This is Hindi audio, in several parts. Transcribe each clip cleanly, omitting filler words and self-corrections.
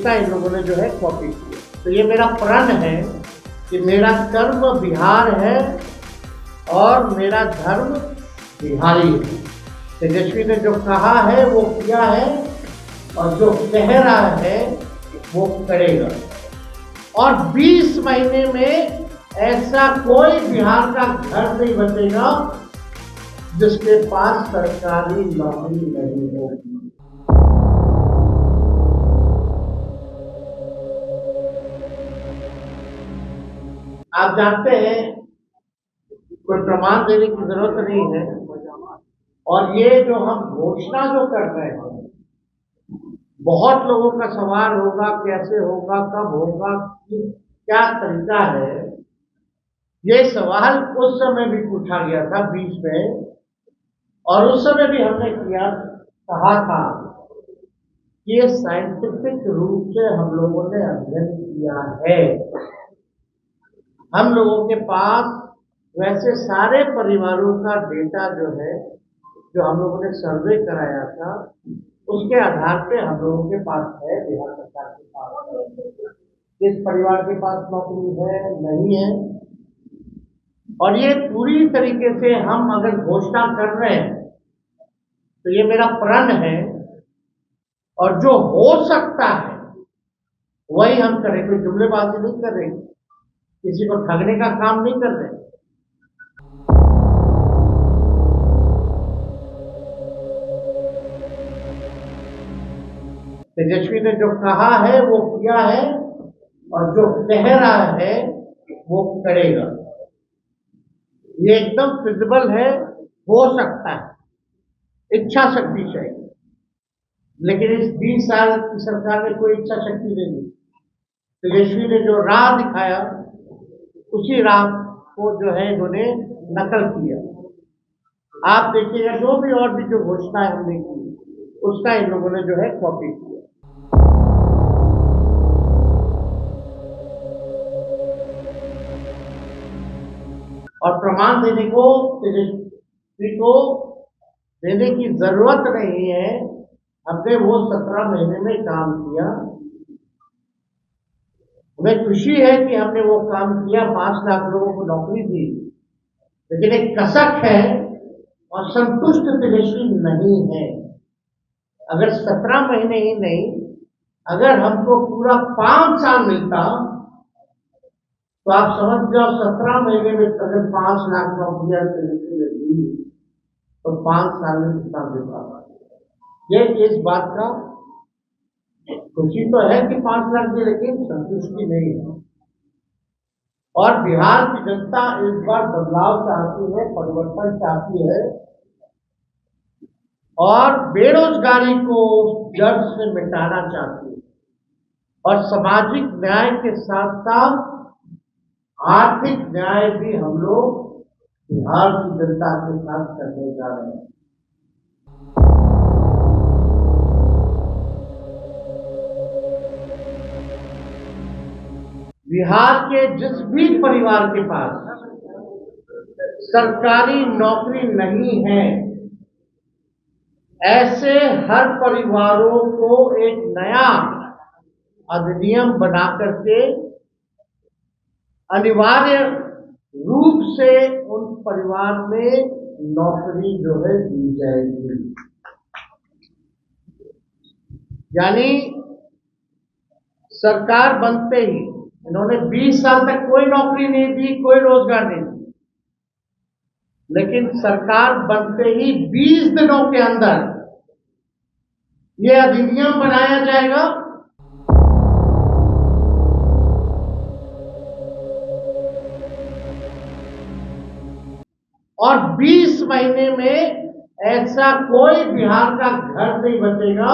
उसका इन लोगों ने जो है कॉपी किया। तो ये मेरा प्रण है कि मेरा कर्म बिहार है और मेरा धर्म बिहारी है। तेजस्वी ने जो कहा है वो किया है और जो कह रहा है वो करेगा। और 20 महीने में ऐसा कोई बिहार का घर नहीं बचेगा जिसके पास सरकारी नौकरी नहीं होगी। आप जानते हैं कोई प्रमाण देने की जरूरत नहीं है। और ये जो हम घोषणा जो कर रहे हैं, बहुत लोगों का सवाल होगा कैसे होगा, कब होगा, क्या तरीका है। ये सवाल उस समय भी पूछा गया था 20 में, और उस समय भी हमने कहा था कि ये साइंटिफिक रूप से हम लोगों ने अध्ययन किया है। हम लोगों के पास वैसे सारे परिवारों का डेटा जो है, जो हम लोगों ने सर्वे कराया था, उसके आधार पे हम लोगों के पास है, बिहार सरकार के पास किस परिवार के पास नौकरी है नहीं है। और ये पूरी तरीके से हम अगर घोषणा कर रहे हैं तो ये मेरा प्रण है, और जो हो सकता है वही हम करें। कोई जुमलेबाजी नहीं कर रहे, किसी को ठगने का काम नहीं कर रहे। तेजस्वी ने जो कहा है वो किया है और जो कह रहा है वो करेगा। ये एकदम फिजिबल है, हो सकता है, इच्छा शक्ति चाहिए। लेकिन इस 20 साल की सरकार ने कोई इच्छा शक्ति नहीं दी। तेजस्वी ने जो राह दिखाया उसी राह को जो है इन्होंने नकल किया। आप देखिएगा जो भी और भी जो घोषणा हमने की उसका इन लोगों ने जो है कॉपी किया। और प्रमाण देने को तेजस्वी को देने की जरूरत नहीं है। हमने वो 17 महीने में काम किया। हमें खुशी है कि हमने वो काम किया, 5 लाख लोगों को नौकरी दी। लेकिन एक कसक है और संतुष्ट तेजस्वी नहीं है। अगर 17 महीने ही नहीं, अगर हमको पूरा 5 साल मिलता तो आप समझ जाओ 17 महीने में अगर 5 लाख नौकरियां तेजस्वी ने दी तो 5 साल में कितना दे पाता। ये इस बात का खुशी तो है कि 5 लाख की, लेकिन संतुष्टि नहीं है। और बिहार की जनता इस बार बदलाव चाहती है, परिवर्तन चाहती है, और बेरोजगारी को जड़ से मिटाना चाहती है। और सामाजिक न्याय के साथ साथ आर्थिक न्याय भी हम लोग बिहार की जनता के साथ करने जा रहे हैं। बिहार के जिस भी परिवार के पास सरकारी नौकरी नहीं है, ऐसे हर परिवारों को एक नया अधिनियम बना करके अनिवार्य रूप से उन परिवार में नौकरी जो है दी जाएगी। यानी सरकार बनते ही इन्होंने 20 साल तक कोई नौकरी नहीं दी, कोई रोजगार नहीं दी, लेकिन सरकार बनते ही 20 दिनों के अंदर यह अधिनियम बनाया जाएगा और 20 महीने में ऐसा कोई बिहार का घर नहीं बचेगा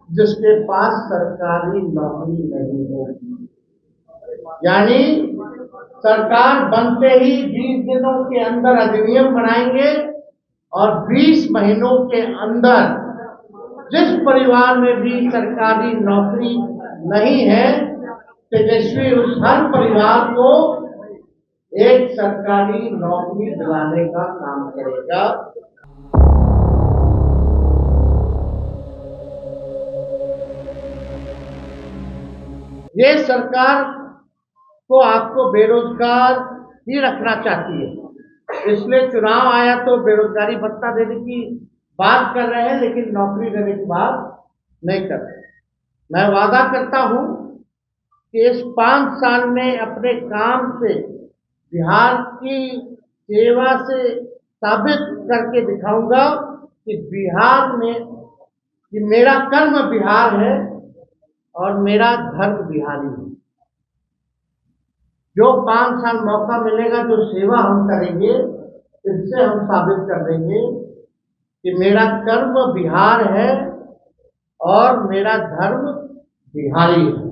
जिसके पास सरकारी नौकरी नहीं होगी। यानी सरकार बनते ही 20 दिनों के अंदर अधिनियम बनाएंगे और 20 महीनों के अंदर जिस परिवार में भी सरकारी नौकरी नहीं है, तेजस्वी उस हर परिवार को एक सरकारी नौकरी दिलाने का काम करेगा। ये सरकार को आपको बेरोजगार ही रखना चाहती है, इसलिए चुनाव आया तो बेरोजगारी भत्ता देने की बात कर रहे हैं, लेकिन नौकरी देने की बात नहीं कर रहे। मैं वादा करता हूं कि इस 5 साल में अपने काम से बिहार की सेवा से साबित करके दिखाऊंगा कि बिहार में कि मेरा कर्म बिहार है और मेरा धर्म बिहारी है। जो 5 साल मौका मिलेगा, जो सेवा हम करेंगे, इससे हम साबित कर देंगे कि मेरा कर्म बिहार है और मेरा धर्म बिहारी है।